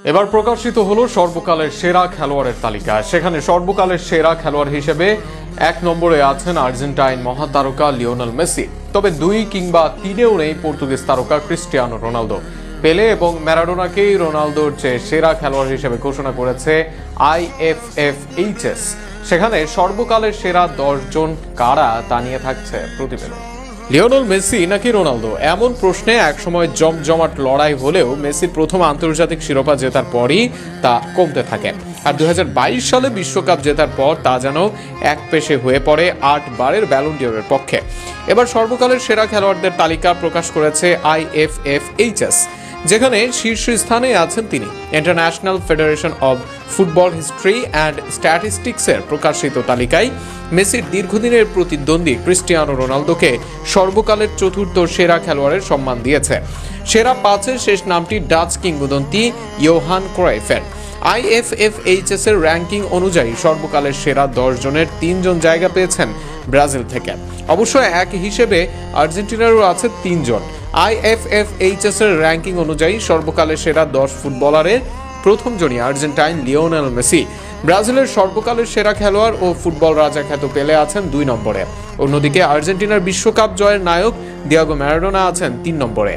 এবার প্রকাশিত হলো সর্বকালের সেরা খেলোয়াড়ের তালিকা। সেখানে সর্বকালের সেরা খেলোয়াড় হিসেবে 1 নম্বরে আছেন আর্জেন্টাইন মহাতারকা লিওনেল মেসি। তবে 2 কিংবা 3-এও নেই পর্তুগিজ তারকা ক্রিস্টিয়ানো রোনালদো। পেলে এবং ম্যারাডোনাকেই রোনালদোর চেয়ে সেরা খেলোয়াড় হিসেবে ঘোষণা করেছে IFFHS। সেখানে সর্বকালের সেরা 10 জন কারা তা নিয়ে থাকছে প্রতিবেদন। লিওনেল মেসি নাকি রোনালদো, এমন প্রশ্নে একসময় জমজমাট লড়াই হলেও মেসির প্রথম আন্তর্জাতিক শিরোপা জেতার পরই তা কমতে থাকে। আর 2022 সালে বিশ্বকাপ জেতার পর তা যেন একপেশে হয়ে পড়ে 8 বারের ব্যালন ডি'অরের পক্ষে। এবার সর্বকালের সেরা খেলোয়াড়দের তালিকা প্রকাশ করেছে IFFHS, যেখানে শীর্ষস্থানে আছেন তিনি। International federation of football history and স্ট্যাটিস্টিক্সের প্রকাশিত তালিকায় মেসির দীর্ঘদিনের প্রতিদ্বন্দ্বী ক্রিস্টিয়ানো রোনালদোকে সর্বকালের চতুর্থ সেরা খেলোয়াড়ের সম্মান দিয়েছে। সেরা 5-এর শেষ নামটি ডাচ কিংবদন্তি ইয়োহান ক্রয়ফের। IFFHS এর র্যাঙ্কিং অনুযায়ী সর্বকালের সেরা 10 জনের 3 জন জায়গা পেয়েছেন ব্রাজিল থেকে। অবশ্য এক হিসেবে আর্জেন্টিনারও আছে 3 জন। IFFHS এর র্যাঙ্কিং অনুযায়ী সর্বকালের সেরা 10 ফুটবলারের প্রথম জনই আর্জেন্টাইন লিওনেল মেসি। ব্রাজিলের সর্বকালের সেরা খেলোয়াড় ও ফুটবল রাজা খ্যাত পেলে আছেন 2 নম্বরে। অন্যদিকে আর্জেন্টিনার বিশ্বকাপ জয়ের নায়ক দিয়েগো ম্যারাডোনা আছেন 3 নম্বরে।